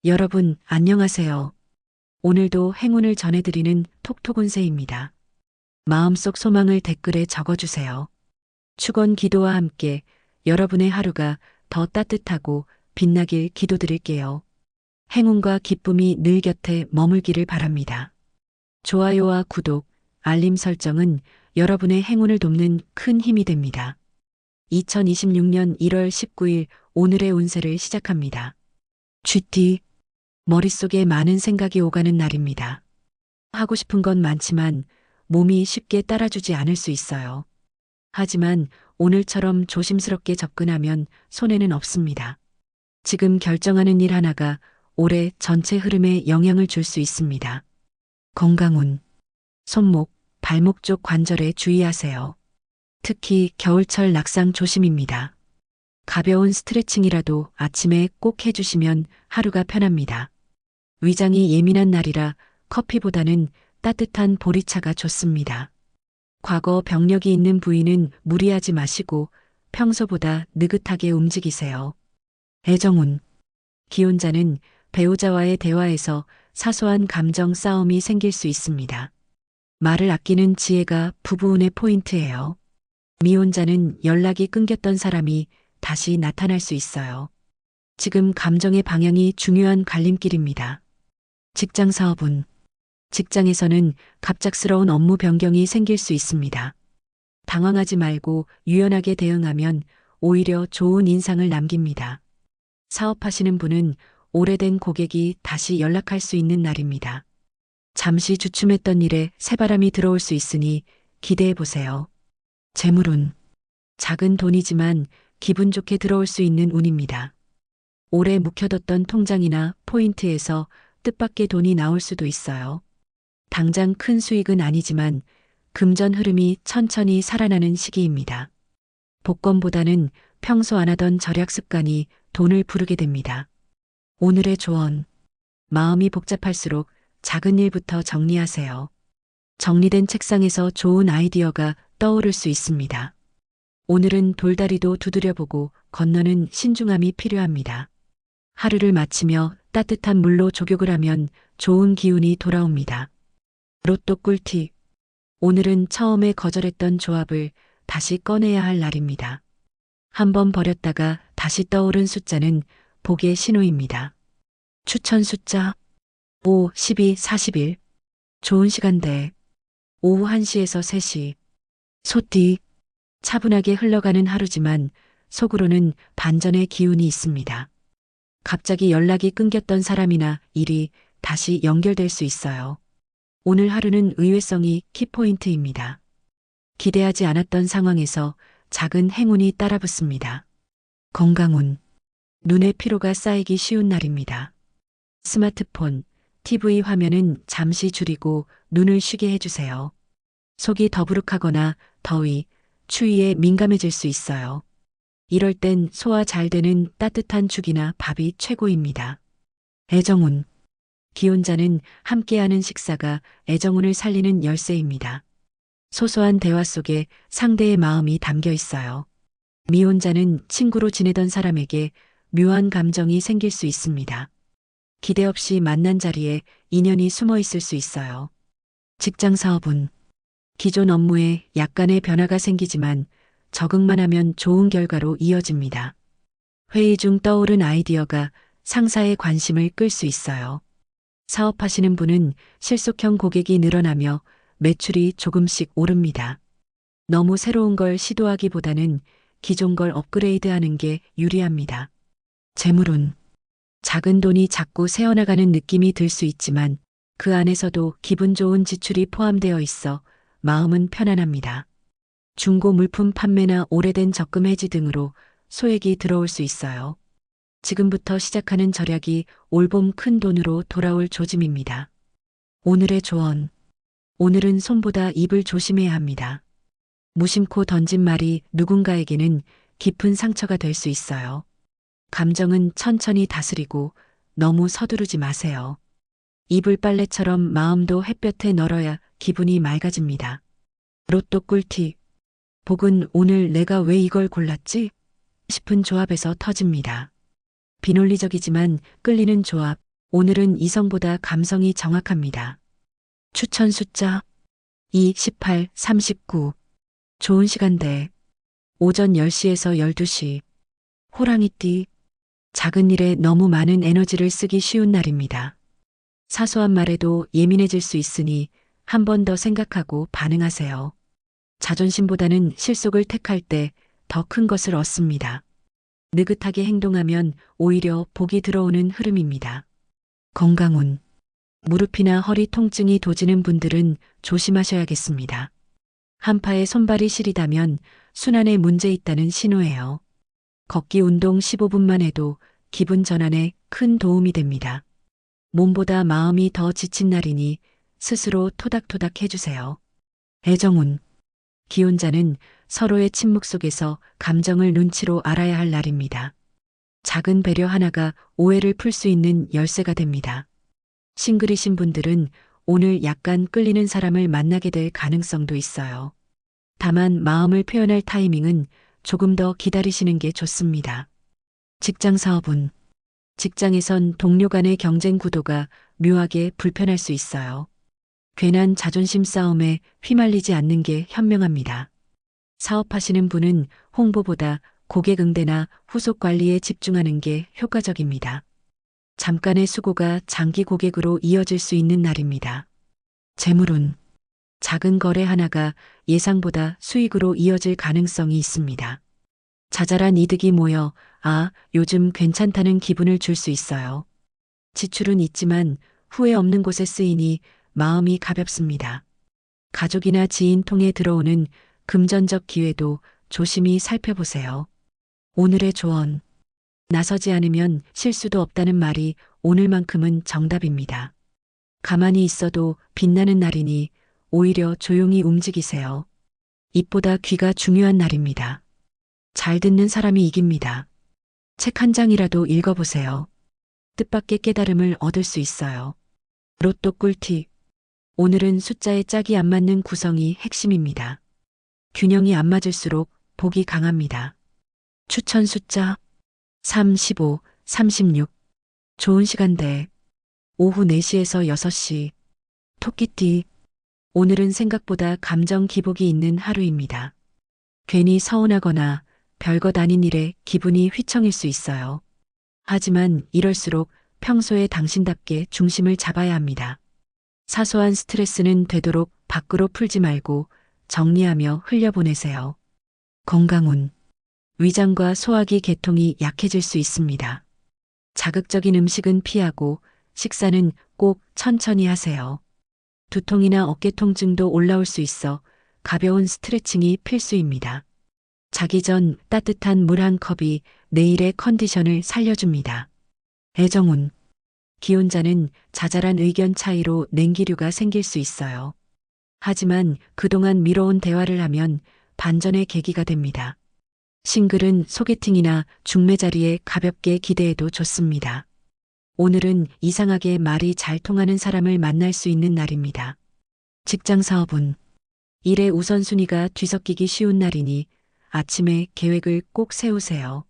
여러분, 안녕하세요. 오늘도 행운을 전해드리는 톡톡운세입니다. 마음속 소망을 댓글에 적어주세요. 축원 기도와 함께 여러분의 하루가 더 따뜻하고 빛나길 기도드릴게요. 행운과 기쁨이 늘 곁에 머물기를 바랍니다. 좋아요와 구독, 알림 설정은 여러분의 행운을 돕는 큰 힘이 됩니다. 2026년 1월 19일 오늘의 운세를 시작합니다. 쥐띠, 머릿속에 많은 생각이 오가는 날입니다. 하고 싶은 건 많지만 몸이 쉽게 따라주지 않을 수 있어요. 하지만 오늘처럼 조심스럽게 접근하면 손해는 없습니다. 지금 결정하는 일 하나가 올해 전체 흐름에 영향을 줄 수 있습니다. 건강운, 손목, 발목 쪽 관절에 주의하세요. 특히 겨울철 낙상 조심입니다. 가벼운 스트레칭이라도 아침에 꼭 해주시면 하루가 편합니다. 위장이 예민한 날이라 커피보다는 따뜻한 보리차가 좋습니다. 과거 병력이 있는 부위는 무리하지 마시고 평소보다 느긋하게 움직이세요. 애정운, 기혼자는 배우자와의 대화에서 사소한 감정 싸움이 생길 수 있습니다. 말을 아끼는 지혜가 부부운의 포인트예요. 미혼자는 연락이 끊겼던 사람이 다시 나타날 수 있어요. 지금 감정의 방향이 중요한 갈림길입니다. 직장 사업운, 직장에서는 갑작스러운 업무 변경이 생길 수 있습니다. 당황하지 말고 유연하게 대응하면 오히려 좋은 인상을 남깁니다. 사업하시는 분은 오래된 고객이 다시 연락할 수 있는 날입니다. 잠시 주춤했던 일에 새바람이 들어올 수 있으니 기대해 보세요. 재물운, 작은 돈이지만 기분 좋게 들어올 수 있는 운입니다. 오래 묵혀뒀던 통장이나 포인트에서 뜻밖의 돈이 나올 수도 있어요. 당장 큰 수익은 아니지만 금전 흐름이 천천히 살아나는 시기입니다. 복권보다는 평소 안 하던 절약 습관이 돈을 부르게 됩니다. 오늘의 조언, 마음이 복잡할수록 작은 일부터 정리하세요. 정리된 책상에서 좋은 아이디어가 떠오를 수 있습니다. 오늘은 돌다리도 두드려보고 건너는 신중함이 필요합니다. 하루를 마치며 따뜻한 물로 족욕을 하면 좋은 기운이 돌아옵니다. 로또 꿀팁. 오늘은 처음에 거절했던 조합을 다시 꺼내야 할 날입니다. 한번 버렸다가 다시 떠오른 숫자는 복의 신호입니다. 추천 숫자 5, 12, 41. 좋은 시간대 오후 1시에서 3시. 소띠. 차분하게 흘러가는 하루지만 속으로는 반전의 기운이 있습니다. 갑자기 연락이 끊겼던 사람이나 일이 다시 연결될 수 있어요. 오늘 하루는 의외성이 키포인트입니다. 기대하지 않았던 상황에서 작은 행운이 따라붙습니다. 건강운, 눈의 피로가 쌓이기 쉬운 날입니다. 스마트폰, TV 화면은 잠시 줄이고 눈을 쉬게 해주세요. 속이 더부룩하거나 더위, 추위에 민감해질 수 있어요. 이럴 땐 소화 잘 되는 따뜻한 죽이나 밥이 최고입니다. 애정운, 기혼자는 함께하는 식사가 애정운을 살리는 열쇠입니다. 소소한 대화 속에 상대의 마음이 담겨 있어요. 미혼자는 친구로 지내던 사람에게 묘한 감정이 생길 수 있습니다. 기대 없이 만난 자리에 인연이 숨어 있을 수 있어요. 직장 사업운, 기존 업무에 약간의 변화가 생기지만 적응만 하면 좋은 결과로 이어집니다. 회의 중 떠오른 아이디어가 상사의 관심을 끌 수 있어요. 사업하시는 분은 실속형 고객이 늘어나며 매출이 조금씩 오릅니다. 너무 새로운 걸 시도하기보다는 기존 걸 업그레이드하는 게 유리합니다. 재물운, 작은 돈이 자꾸 새어나가는 느낌이 들 수 있지만 그 안에서도 기분 좋은 지출이 포함되어 있어 마음은 편안합니다. 중고 물품 판매나 오래된 적금 해지 등으로 소액이 들어올 수 있어요. 지금부터 시작하는 절약이 올봄 큰 돈으로 돌아올 조짐입니다. 오늘의 조언. 오늘은 손보다 입을 조심해야 합니다. 무심코 던진 말이 누군가에게는 깊은 상처가 될 수 있어요. 감정은 천천히 다스리고 너무 서두르지 마세요. 이불 빨래처럼 마음도 햇볕에 널어야 기분이 맑아집니다. 로또 꿀팁. 복은 오늘 내가 왜 이걸 골랐지? 싶은 조합에서 터집니다. 비논리적이지만 끌리는 조합, 오늘은 이성보다 감성이 정확합니다. 추천 숫자 2, 18, 39. 좋은 시간대. 오전 10시에서 12시. 호랑이띠. 작은 일에 너무 많은 에너지를 쓰기 쉬운 날입니다. 사소한 말에도 예민해질 수 있으니 한 번 더 생각하고 반응하세요. 자존심보다는 실속을 택할 때 더 큰 것을 얻습니다. 느긋하게 행동하면 오히려 복이 들어오는 흐름입니다. 건강운. 무릎이나 허리 통증이 도지는 분들은 조심하셔야겠습니다. 한파에 손발이 시리다면 순환에 문제 있다는 신호예요. 걷기 운동 15분만 해도 기분 전환에 큰 도움이 됩니다. 몸보다 마음이 더 지친 날이니 스스로 토닥토닥 해주세요. 애정운. 기혼자는 서로의 침묵 속에서 감정을 눈치로 알아야 할 날입니다. 작은 배려 하나가 오해를 풀 수 있는 열쇠가 됩니다. 싱글이신 분들은 오늘 약간 끌리는 사람을 만나게 될 가능성도 있어요. 다만 마음을 표현할 타이밍은 조금 더 기다리시는 게 좋습니다. 직장 사업은 직장에선 동료 간의 경쟁 구도가 묘하게 불편할 수 있어요. 괜한 자존심 싸움에 휘말리지 않는 게 현명합니다. 사업하시는 분은 홍보보다 고객 응대나 후속 관리에 집중하는 게 효과적입니다. 잠깐의 수고가 장기 고객으로 이어질 수 있는 날입니다. 재물운. 작은 거래 하나가 예상보다 수익으로 이어질 가능성이 있습니다. 자잘한 이득이 모여 요즘 괜찮다는 기분을 줄 수 있어요. 지출은 있지만 후회 없는 곳에 쓰이니 마음이 가볍습니다. 가족이나 지인 통해 들어오는 금전적 기회도 조심히 살펴보세요. 오늘의 조언. 나서지 않으면 실수도 없다는 말이 오늘만큼은 정답입니다. 가만히 있어도 빛나는 날이니 오히려 조용히 움직이세요. 입보다 귀가 중요한 날입니다. 잘 듣는 사람이 이깁니다. 책 한 장이라도 읽어보세요. 뜻밖의 깨달음을 얻을 수 있어요. 로또 꿀팁. 오늘은 숫자의 짝이 안 맞는 구성이 핵심입니다. 균형이 안 맞을수록 복이 강합니다. 추천 숫자 3, 15, 36. 좋은 시간대. 오후 4시에서 6시. 토끼띠. 오늘은 생각보다 감정 기복이 있는 하루입니다. 괜히 서운하거나 별것 아닌 일에 기분이 휘청일 수 있어요. 하지만 이럴수록 평소에 당신답게 중심을 잡아야 합니다. 사소한 스트레스는 되도록 밖으로 풀지 말고 정리하며 흘려보내세요. 건강운. 위장과 소화기 계통이 약해질 수 있습니다. 자극적인 음식은 피하고 식사는 꼭 천천히 하세요. 두통이나 어깨 통증도 올라올 수 있어 가벼운 스트레칭이 필수입니다. 자기 전 따뜻한 물 한 컵이 내일의 컨디션을 살려줍니다. 애정운. 기혼자는 자잘한 의견 차이로 냉기류가 생길 수 있어요. 하지만 그동안 미뤄온 대화를 하면 반전의 계기가 됩니다. 싱글은 소개팅이나 중매 자리에 가볍게 기대해도 좋습니다. 오늘은 이상하게 말이 잘 통하는 사람을 만날 수 있는 날입니다. 직장 사업은 일의 우선순위가 뒤섞이기 쉬운 날이니 아침에 계획을 꼭 세우세요.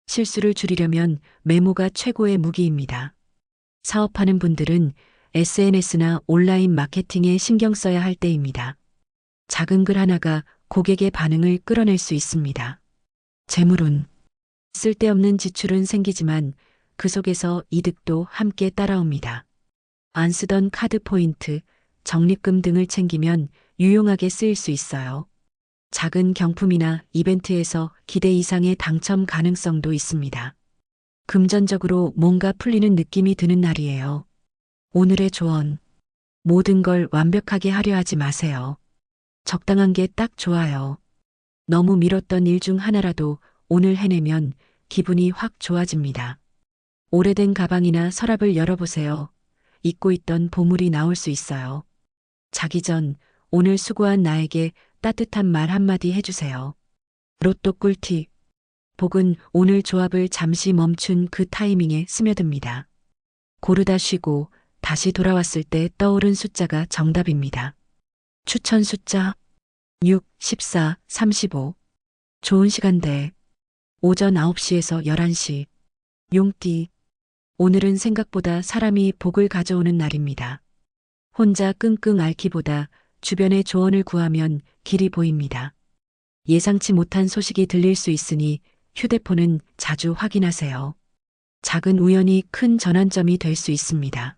실수를 줄이려면 메모가 최고의 무기입니다. 사업하는 분들은 SNS나 온라인 마케팅에 신경 써야 할 때입니다. 작은 글 하나가 고객의 반응을 끌어낼 수 있습니다. 재물운. 쓸데없는 지출은 생기지만 그 속에서 이득도 함께 따라옵니다. 안 쓰던 카드 포인트, 적립금 등을 챙기면 유용하게 쓰일 수 있어요. 작은 경품이나 이벤트에서 기대 이상의 당첨 가능성도 있습니다. 금전적으로 뭔가 풀리는 느낌이 드는 날이에요. 오늘의 조언. 모든 걸 완벽하게 하려 하지 마세요. 적당한 게 딱 좋아요. 너무 미뤘던 일 중 하나라도 오늘 해내면 기분이 확 좋아집니다. 오래된 가방이나 서랍을 열어보세요. 잊고 있던 보물이 나올 수 있어요. 자기 전 오늘 수고한 나에게 따뜻한 말 한마디 해주세요. 로또 꿀팁. 복은 오늘 조합을 잠시 멈춘 그 타이밍에 스며듭니다. 고르다 쉬고 다시 돌아왔을 때 떠오른 숫자가 정답입니다. 추천 숫자 6, 14, 35. 좋은 시간대. 오전 9시에서 11시. 용띠. 오늘은 생각보다 사람이 복을 가져오는 날입니다. 혼자 끙끙 앓기보다 주변의 조언을 구하면 길이 보입니다. 예상치 못한 소식이 들릴 수 있으니 휴대폰은 자주 확인하세요. 작은 우연이 큰 전환점이 될 수 있습니다.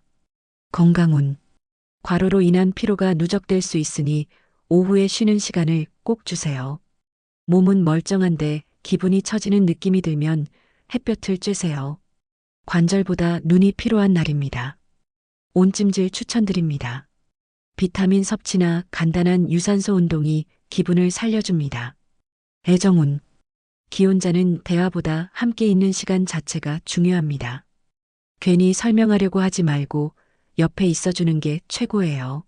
건강운. 과로로 인한 피로가 누적될 수 있으니 오후에 쉬는 시간을 꼭 주세요. 몸은 멀쩡한데 기분이 처지는 느낌이 들면 햇볕을 쬐세요. 관절보다 눈이 필요한 날입니다. 온찜질 추천드립니다. 비타민 섭취나 간단한 유산소 운동이 기분을 살려줍니다. 애정운. 기혼자는 대화보다 함께 있는 시간 자체가 중요합니다. 괜히 설명하려고 하지 말고 옆에 있어주는 게 최고예요.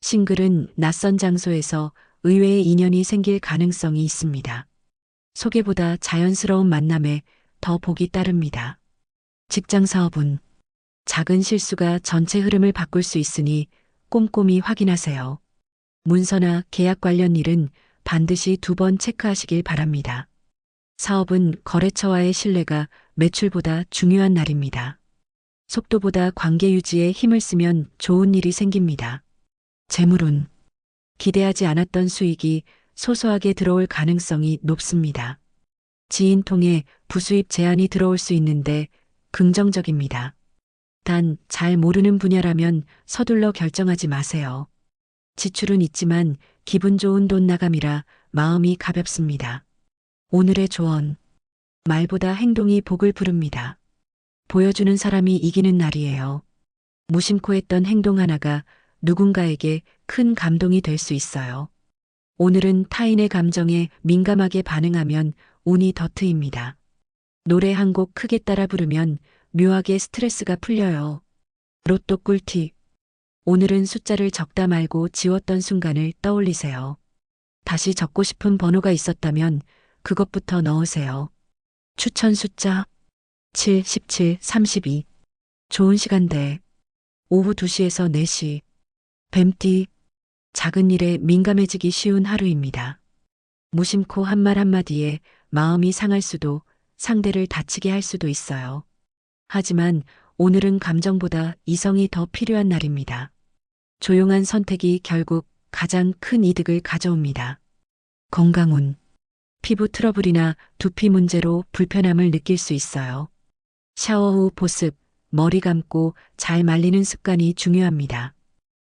싱글은 낯선 장소에서 의외의 인연이 생길 가능성이 있습니다. 소개보다 자연스러운 만남에 더 복이 따릅니다. 직장 사업은 작은 실수가 전체 흐름을 바꿀 수 있으니 꼼꼼히 확인하세요. 문서나 계약 관련 일은 반드시 2번 체크하시길 바랍니다. 사업은 거래처와의 신뢰가 매출보다 중요한 날입니다. 속도보다 관계 유지에 힘을 쓰면 좋은 일이 생깁니다. 재물운. 기대하지 않았던 수익이 소소하게 들어올 가능성이 높습니다. 지인 통해 부수입 제안이 들어올 수 있는데 긍정적입니다. 단 잘 모르는 분야라면 서둘러 결정하지 마세요. 지출은 있지만 기분 좋은 돈 나감이라 마음이 가볍습니다. 오늘의 조언. 말보다 행동이 복을 부릅니다. 보여주는 사람이 이기는 날이에요. 무심코 했던 행동 하나가 누군가에게 큰 감동이 될 수 있어요. 오늘은 타인의 감정에 민감하게 반응하면 운이 더 트입니다. 노래 한 곡 크게 따라 부르면 묘하게 스트레스가 풀려요. 로또 꿀팁. 오늘은 숫자를 적다 말고 지웠던 순간을 떠올리세요. 다시 적고 싶은 번호가 있었다면 그것부터 넣으세요. 추천 숫자 7, 17, 32. 좋은 시간대. 오후 2시에서 4시. 뱀띠. 작은 일에 민감해지기 쉬운 하루입니다. 무심코 한 말 한마디에 마음이 상할 수도 상대를 다치게 할 수도 있어요. 하지만 오늘은 감정보다 이성이 더 필요한 날입니다. 조용한 선택이 결국 가장 큰 이득을 가져옵니다. 건강운. 피부 트러블이나 두피 문제로 불편함을 느낄 수 있어요. 샤워 후 보습, 머리 감고 잘 말리는 습관이 중요합니다.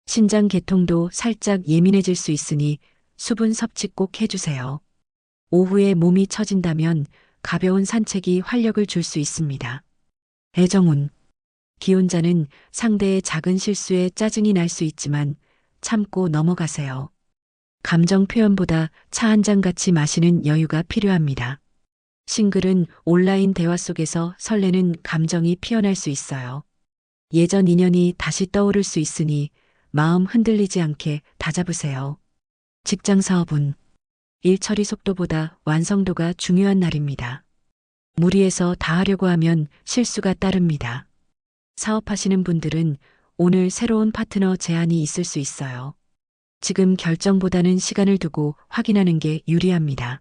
신장 계통도 살짝 예민해질 수 있으니 수분 섭취 꼭 해주세요. 오후에 몸이 처진다면 가벼운 산책이 활력을 줄 수 있습니다. 애정운. 기혼자는 상대의 작은 실수에 짜증이 날 수 있지만 참고 넘어가세요. 감정 표현보다 차 한 잔 같이 마시는 여유가 필요합니다. 싱글은 온라인 대화 속에서 설레는 감정이 피어날 수 있어요. 예전 인연이 다시 떠오를 수 있으니 마음 흔들리지 않게 다잡으세요. 직장 사업은 일 처리 속도보다 완성도가 중요한 날입니다. 무리해서 다 하려고 하면 실수가 따릅니다. 사업하시는 분들은 오늘 새로운 파트너 제안이 있을 수 있어요. 지금 결정보다는 시간을 두고 확인하는 게 유리합니다.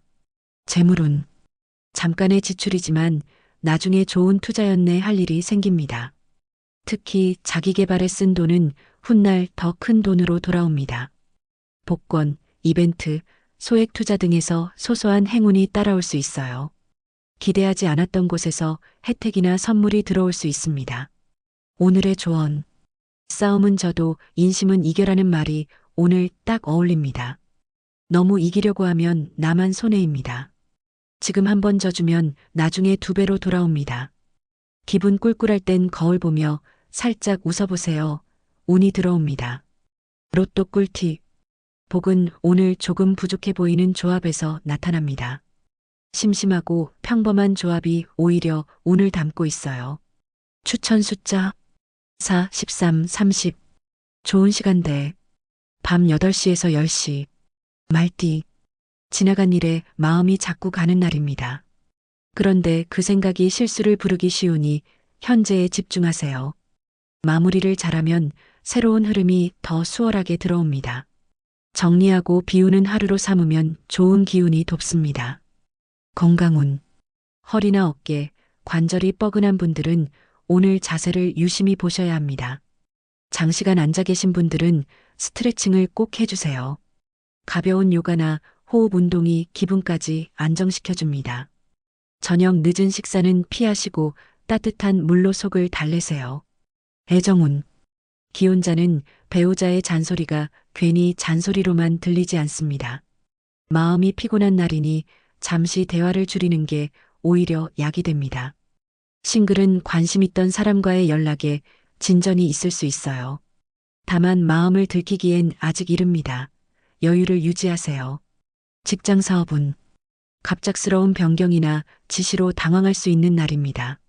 재물운. 잠깐의 지출이지만 나중에 좋은 투자였네 할 일이 생깁니다. 특히 자기 개발에 쓴 돈은 훗날 더 큰 돈으로 돌아옵니다. 복권, 이벤트, 소액 투자 등에서 소소한 행운이 따라올 수 있어요. 기대하지 않았던 곳에서 혜택이나 선물이 들어올 수 있습니다. 오늘의 조언. 싸움은 져도 인심은 이겨라는 말이 오늘 딱 어울립니다. 너무 이기려고 하면 나만 손해입니다. 지금 한번 져주면 나중에 2배로 돌아옵니다. 기분 꿀꿀할 땐 거울 보며 살짝 웃어보세요. 운이 들어옵니다. 로또 꿀팁. 복은 오늘 조금 부족해 보이는 조합에서 나타납니다. 심심하고 평범한 조합이 오히려 운을 담고 있어요. 추천 숫자 4, 13, 30. 좋은 시간대. 밤 8시에서 10시. 말띠. 지나간 일에 마음이 자꾸 가는 날입니다. 그런데 그 생각이 실수를 부르기 쉬우니 현재에 집중하세요. 마무리를 잘하면 새로운 흐름이 더 수월하게 들어옵니다. 정리하고 비우는 하루로 삼으면 좋은 기운이 돕습니다. 건강운. 허리나 어깨, 관절이 뻐근한 분들은 오늘 자세를 유심히 보셔야 합니다. 장시간 앉아 계신 분들은 스트레칭을 꼭 해주세요. 가벼운 요가나 호흡 운동이 기분까지 안정시켜줍니다. 저녁 늦은 식사는 피하시고 따뜻한 물로 속을 달래세요. 애정운. 기혼자는 배우자의 잔소리가 괜히 잔소리로만 들리지 않습니다. 마음이 피곤한 날이니 잠시 대화를 줄이는 게 오히려 약이 됩니다. 싱글은 관심 있던 사람과의 연락에 진전이 있을 수 있어요. 다만 마음을 들키기엔 아직 이릅니다. 여유를 유지하세요. 직장 사업은 갑작스러운 변경이나 지시로 당황할 수 있는 날입니다.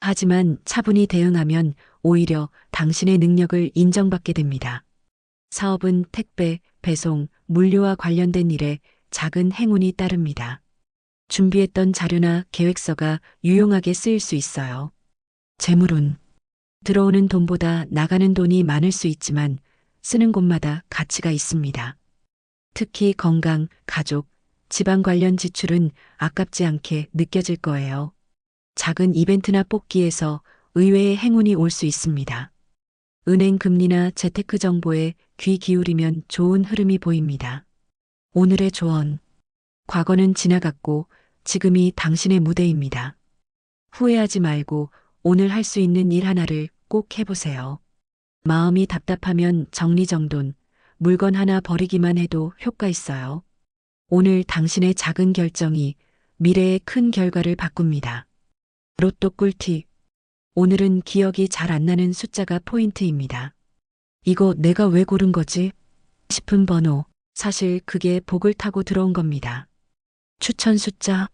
하지만 차분히 대응하면 오히려 당신의 능력을 인정받게 됩니다. 사업은 택배, 배송, 물류와 관련된 일에 작은 행운이 따릅니다. 준비했던 자료나 계획서가 유용하게 쓰일 수 있어요. 재물운. 들어오는 돈보다 나가는 돈이 많을 수 있지만 쓰는 곳마다 가치가 있습니다. 특히 건강, 가족, 집안 관련 지출은 아깝지 않게 느껴질 거예요. 작은 이벤트나 뽑기에서 의외의 행운이 올 수 있습니다. 은행 금리나 재테크 정보에 귀 기울이면 좋은 흐름이 보입니다. 오늘의 조언. 과거는 지나갔고 지금이 당신의 무대입니다. 후회하지 말고 오늘 할 수 있는 일 하나를 꼭 해보세요. 마음이 답답하면 정리정돈, 물건 하나 버리기만 해도 효과 있어요. 오늘 당신의 작은 결정이 미래의 큰 결과를 바꿉니다. 로또 꿀팁. 오늘은 기억이 잘 안 나는 숫자가 포인트입니다. 이거 내가 왜 고른 거지? 싶은 번호. 사실 그게 복을 타고 들어온 겁니다. 추천 숫자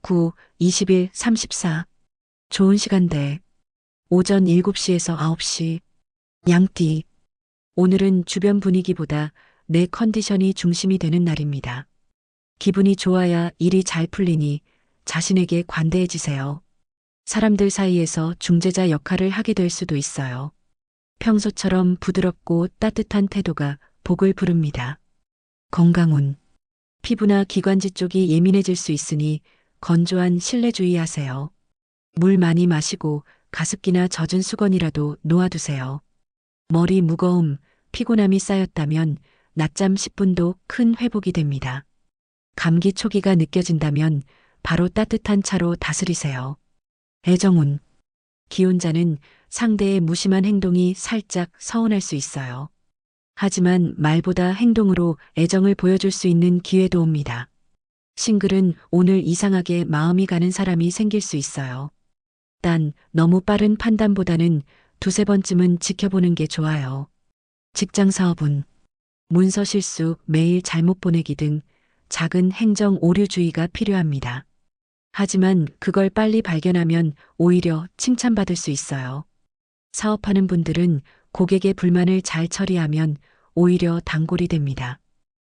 9, 21, 34. 좋은 시간대. 오전 7시에서 9시. 양띠. 오늘은 주변 분위기보다 내 컨디션이 중심이 되는 날입니다. 기분이 좋아야 일이 잘 풀리니 자신에게 관대해지세요. 사람들 사이에서 중재자 역할을 하게 될 수도 있어요. 평소처럼 부드럽고 따뜻한 태도가 복을 부릅니다. 건강운. 피부나 기관지 쪽이 예민해질 수 있으니 건조한 실내 주의하세요. 물 많이 마시고 가습기나 젖은 수건이라도 놓아두세요. 머리 무거움, 피곤함이 쌓였다면 낮잠 10분도 큰 회복이 됩니다. 감기 초기가 느껴진다면 바로 따뜻한 차로 다스리세요. 애정운. 기혼자는 상대의 무심한 행동이 살짝 서운할 수 있어요. 하지만 말보다 행동으로 애정을 보여줄 수 있는 기회도 옵니다. 싱글은 오늘 이상하게 마음이 가는 사람이 생길 수 있어요. 단 너무 빠른 판단보다는 두세 번쯤은 지켜보는 게 좋아요. 직장 사업은 문서 실수, 메일 잘못 보내기 등 작은 행정 오류주의가 필요합니다. 하지만 그걸 빨리 발견하면 오히려 칭찬받을 수 있어요. 사업하는 분들은 고객의 불만을 잘 처리하면 오히려 단골이 됩니다.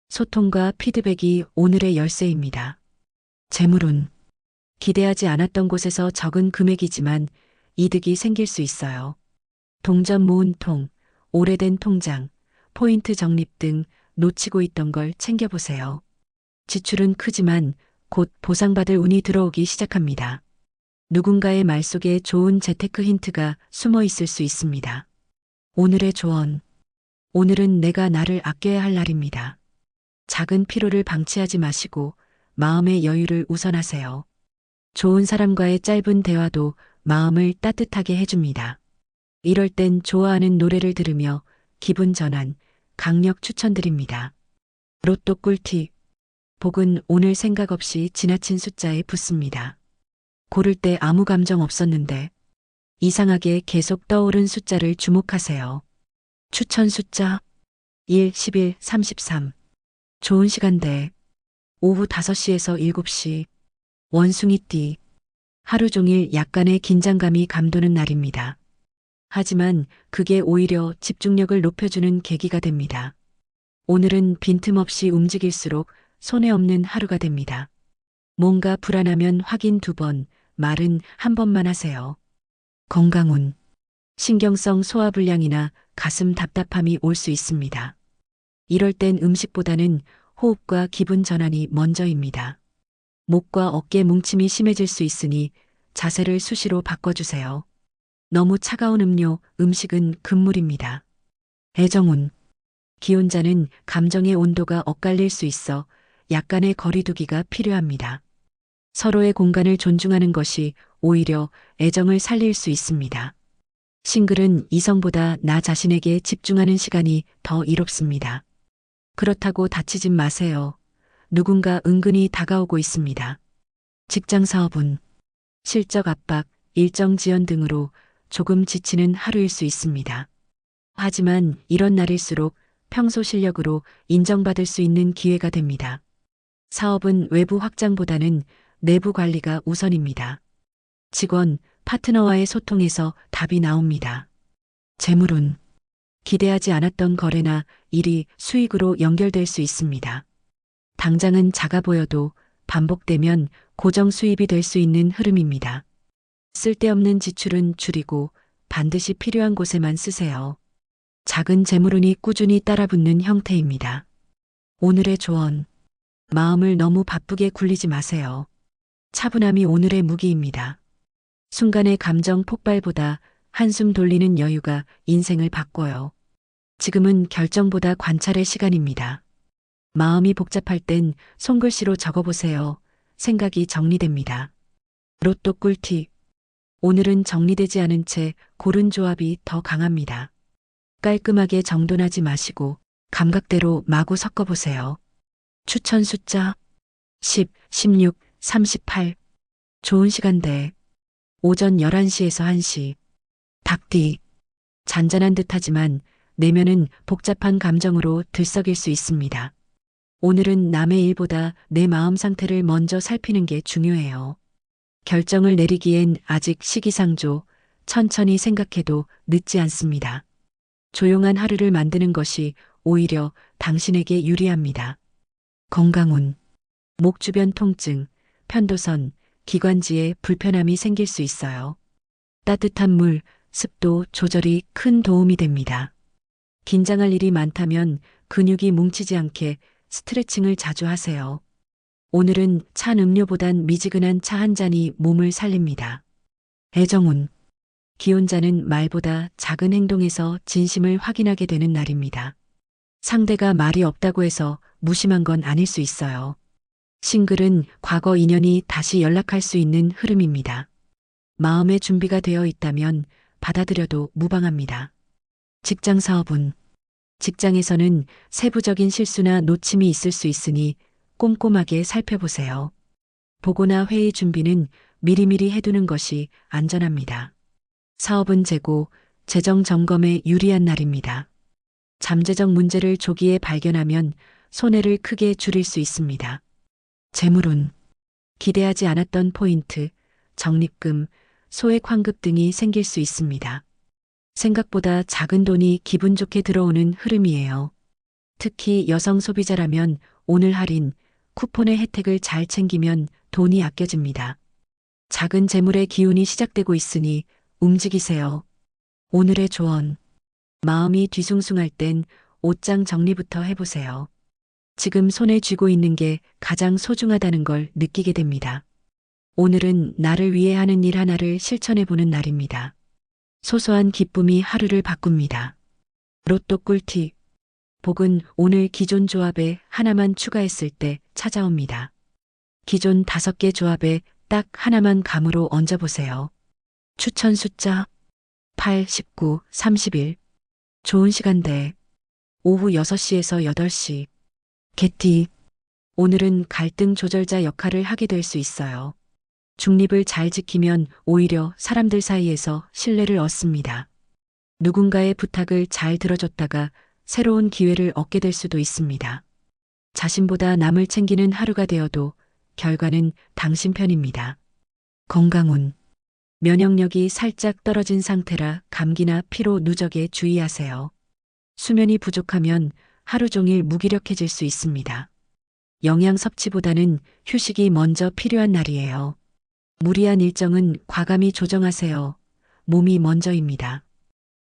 소통과 피드백이 오늘의 열쇠입니다. 재물운. 기대하지 않았던 곳에서 적은 금액이지만 이득이 생길 수 있어요. 동전 모은 통, 오래된 통장, 포인트 적립 등 놓치고 있던 걸 챙겨보세요. 지출은 크지만 곧 보상받을 운이 들어오기 시작합니다. 누군가의 말 속에 좋은 재테크 힌트가 숨어 있을 수 있습니다. 오늘의 조언. 오늘은 내가 나를 아껴야 할 날입니다. 작은 피로를 방치하지 마시고 마음의 여유를 우선하세요. 좋은 사람과의 짧은 대화도 마음을 따뜻하게 해줍니다. 이럴 땐 좋아하는 노래를 들으며 기분 전환, 강력 추천드립니다. 로또 꿀팁. 복은 오늘 생각 없이 지나친 숫자에 붙습니다. 고를 때 아무 감정 없었는데 이상하게 계속 떠오른 숫자를 주목하세요. 추천 숫자 1, 11, 33. 좋은 시간대 오후 5시에서 7시. 원숭이띠. 하루 종일 약간의 긴장감이 감도는 날입니다. 하지만 그게 오히려 집중력을 높여주는 계기가 됩니다. 오늘은 빈틈없이 움직일수록 손해 없는 하루가 됩니다. 뭔가 불안하면 확인 2번, 말은 1번만 하세요. 건강운. 신경성 소화불량이나 가슴 답답함이 올 수 있습니다. 이럴 땐 음식보다는 호흡과 기분 전환이 먼저입니다. 목과 어깨 뭉침이 심해질 수 있으니 자세를 수시로 바꿔주세요. 너무 차가운 음료, 음식은 금물입니다. 애정운. 기혼자는 감정의 온도가 엇갈릴 수 있어 약간의 거리두기가 필요합니다. 서로의 공간을 존중하는 것이 오히려 애정을 살릴 수 있습니다. 싱글은 이성보다 나 자신에게 집중하는 시간이 더 이롭습니다. 그렇다고 다치진 마세요. 누군가 은근히 다가오고 있습니다. 직장 사업은 실적 압박, 일정 지연 등으로 조금 지치는 하루일 수 있습니다. 하지만 이런 날일수록 평소 실력으로 인정받을 수 있는 기회가 됩니다. 사업은 외부 확장보다는 내부 관리가 우선입니다. 직원, 파트너와의 소통에서 답이 나옵니다. 재물운. 기대하지 않았던 거래나 일이 수익으로 연결될 수 있습니다. 당장은 작아 보여도 반복되면 고정 수입이 될 수 있는 흐름입니다. 쓸데없는 지출은 줄이고 반드시 필요한 곳에만 쓰세요. 작은 재물운이 꾸준히 따라붙는 형태입니다. 오늘의 조언. 마음을 너무 바쁘게 굴리지 마세요. 차분함이 오늘의 무기입니다. 순간의 감정 폭발보다 한숨 돌리는 여유가 인생을 바꿔요. 지금은 결정보다 관찰의 시간입니다. 마음이 복잡할 땐 손글씨로 적어보세요. 생각이 정리됩니다. 로또 꿀팁. 오늘은 정리되지 않은 채 고른 조합이 더 강합니다. 깔끔하게 정돈하지 마시고 감각대로 마구 섞어보세요. 추천 숫자 10, 16, 38. 좋은 시간대. 오전 11시에서 1시. 닭띠. 잔잔한 듯하지만 내면은 복잡한 감정으로 들썩일 수 있습니다. 오늘은 남의 일보다 내 마음 상태를 먼저 살피는 게 중요해요. 결정을 내리기엔 아직 시기상조, 천천히 생각해도 늦지 않습니다. 조용한 하루를 만드는 것이 오히려 당신에게 유리합니다. 건강운. 목 주변 통증, 편도선, 기관지에 불편함이 생길 수 있어요. 따뜻한 물, 습도 조절이 큰 도움이 됩니다. 긴장할 일이 많다면 근육이 뭉치지 않게 스트레칭을 자주 하세요. 오늘은 찬 음료보단 미지근한 차 한 잔이 몸을 살립니다. 애정운. 기혼자는 말보다 작은 행동에서 진심을 확인하게 되는 날입니다. 상대가 말이 없다고 해서 무심한 건 아닐 수 있어요. 싱글은 과거 인연이 다시 연락할 수 있는 흐름입니다. 마음의 준비가 되어 있다면 받아들여도 무방합니다. 직장 사업은. 직장에서는 세부적인 실수나 놓침이 있을 수 있으니 꼼꼼하게 살펴보세요. 보고나 회의 준비는 미리미리 해두는 것이 안전합니다. 사업은 재고, 재정 점검에 유리한 날입니다. 잠재적 문제를 조기에 발견하면 손해를 크게 줄일 수 있습니다. 재물운. 기대하지 않았던 포인트, 적립금, 소액 환급 등이 생길 수 있습니다. 생각보다 작은 돈이 기분 좋게 들어오는 흐름이에요. 특히 여성 소비자라면 오늘 할인, 쿠폰의 혜택을 잘 챙기면 돈이 아껴집니다. 작은 재물의 기운이 시작되고 있으니 움직이세요. 오늘의 조언. 마음이 뒤숭숭할 땐 옷장 정리부터 해보세요. 지금 손에 쥐고 있는 게 가장 소중하다는 걸 느끼게 됩니다. 오늘은 나를 위해 하는 일 하나를 실천해보는 날입니다. 소소한 기쁨이 하루를 바꿉니다. 로또 꿀팁. 복은 오늘 기존 조합에 하나만 추가했을 때 찾아옵니다. 기존 5개 조합에 딱 하나만 감으로 얹어보세요. 추천 숫자 8, 19, 31. 좋은 시간대. 오후 6시에서 8시. 개띠. 오늘은 갈등 조절자 역할을 하게 될 수 있어요. 중립을 잘 지키면 오히려 사람들 사이에서 신뢰를 얻습니다. 누군가의 부탁을 잘 들어줬다가 새로운 기회를 얻게 될 수도 있습니다. 자신보다 남을 챙기는 하루가 되어도 결과는 당신 편입니다. 건강운. 면역력이 살짝 떨어진 상태라 감기나 피로 누적에 주의하세요. 수면이 부족하면 하루 종일 무기력해질 수 있습니다. 영양 섭취보다는 휴식이 먼저 필요한 날이에요. 무리한 일정은 과감히 조정하세요. 몸이 먼저입니다.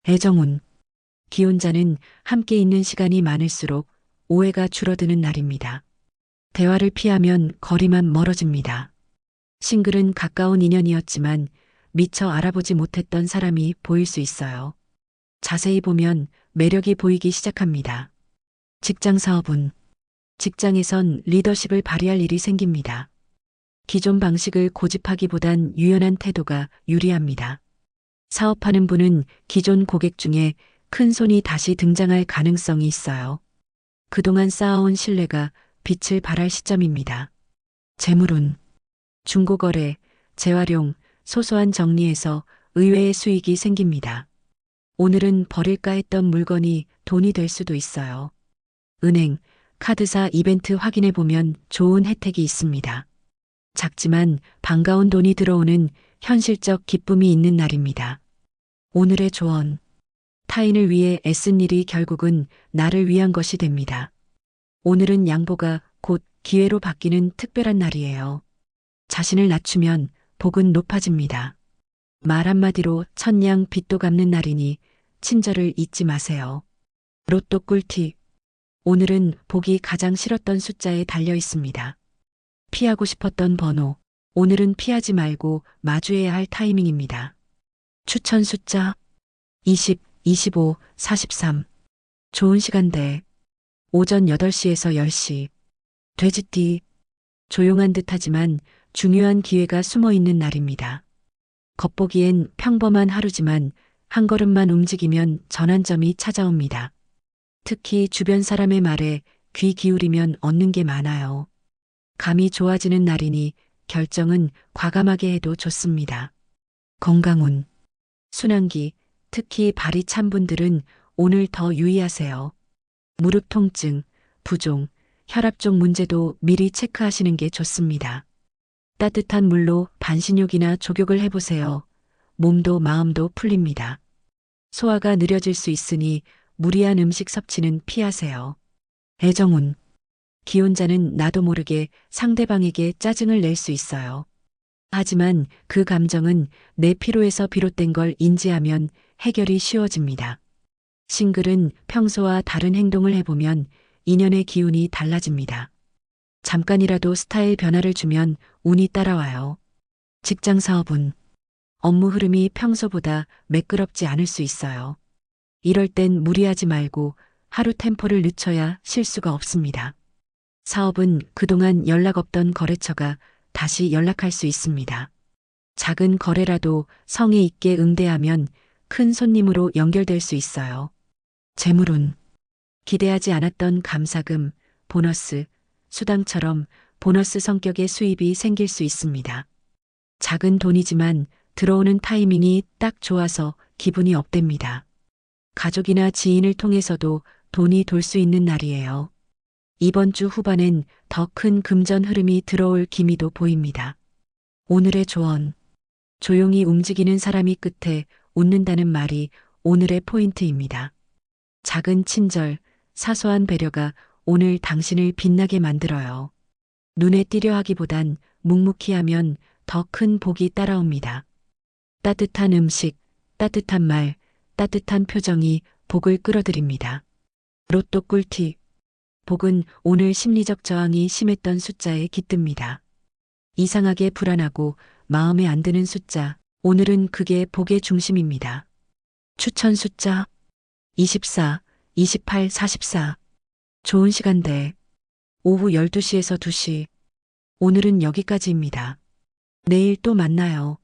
애정운. 기혼자는 함께 있는 시간이 많을수록 오해가 줄어드는 날입니다. 대화를 피하면 거리만 멀어집니다. 싱글은 가까운 인연이었지만 미처 알아보지 못했던 사람이 보일 수 있어요. 자세히 보면 매력이 보이기 시작합니다. 직장 사업은 직장에선 리더십을 발휘할 일이 생깁니다. 기존 방식을 고집하기보단 유연한 태도가 유리합니다. 사업하는 분은 기존 고객 중에 큰 손이 다시 등장할 가능성이 있어요. 그동안 쌓아온 신뢰가 빛을 발할 시점입니다. 재물운, 중고거래, 재활용, 소소한 정리에서 의외의 수익이 생깁니다. 오늘은 버릴까 했던 물건이 돈이 될 수도 있어요. 은행, 카드사 이벤트 확인해 보면 좋은 혜택이 있습니다. 작지만 반가운 돈이 들어오는 현실적 기쁨이 있는 날입니다. 오늘의 조언. 타인을 위해 애쓴 일이 결국은 나를 위한 것이 됩니다. 오늘은 양보가 곧 기회로 바뀌는 특별한 날이에요. 자신을 낮추면 복은 높아집니다. 말 한마디로 천냥 빚도 갚는 날이니 친절을 잊지 마세요. 로또 꿀팁. 오늘은 복이 가장 싫었던 숫자에 달려 있습니다. 피하고 싶었던 번호. 오늘은 피하지 말고 마주해야 할 타이밍입니다. 추천 숫자 20, 25, 43. 좋은 시간대. 오전 8시에서 10시. 돼지띠. 조용한 듯하지만 중요한 기회가 숨어 있는 날입니다. 겉보기엔 평범한 하루지만 한 걸음만 움직이면 전환점이 찾아옵니다. 특히 주변 사람의 말에 귀 기울이면 얻는 게 많아요. 감이 좋아지는 날이니 결정은 과감하게 해도 좋습니다. 건강운. 순환기, 특히 발이 찬 분들은 오늘 더 유의하세요. 무릎 통증, 부종, 혈압 쪽 문제도 미리 체크하시는 게 좋습니다. 따뜻한 물로 반신욕이나 족욕을 해보세요. 몸도 마음도 풀립니다. 소화가 느려질 수 있으니 무리한 음식 섭취는 피하세요. 애정운. 기혼자는 나도 모르게 상대방에게 짜증을 낼 수 있어요. 하지만 그 감정은 내 피로에서 비롯된 걸 인지하면 해결이 쉬워집니다. 싱글은 평소와 다른 행동을 해보면 인연의 기운이 달라집니다. 잠깐이라도 스타일 변화를 주면 운이 따라와요. 직장 사업은 업무 흐름이 평소보다 매끄럽지 않을 수 있어요. 이럴 땐 무리하지 말고 하루 템포를 늦춰야 실수가 없습니다. 사업은 그동안 연락 없던 거래처가 다시 연락할 수 있습니다. 작은 거래라도 성의 있게 응대하면 큰 손님으로 연결될 수 있어요. 재물운. 기대하지 않았던 감사금, 보너스, 수당처럼 보너스 성격의 수입이 생길 수 있습니다. 작은 돈이지만 들어오는 타이밍이 딱 좋아서 기분이 업됩니다. 가족이나 지인을 통해서도 돈이 돌 수 있는 날이에요. 이번 주 후반엔 더 큰 금전 흐름이 들어올 기미도 보입니다. 오늘의 조언. 조용히 움직이는 사람이 끝에 웃는다는 말이 오늘의 포인트입니다. 작은 친절, 사소한 배려가 오늘 당신을 빛나게 만들어요. 눈에 띄려 하기보단 묵묵히 하면 더 큰 복이 따라옵니다. 따뜻한 음식, 따뜻한 말, 따뜻한 표정이 복을 끌어들입니다. 로또 꿀팁. 복은 오늘 심리적 저항이 심했던 숫자에 깃듭니다. 이상하게 불안하고 마음에 안 드는 숫자, 오늘은 그게 복의 중심입니다. 추천 숫자 24, 28, 44. 좋은 시간대. 오후 12시에서 2시. 오늘은 여기까지입니다. 내일 또 만나요.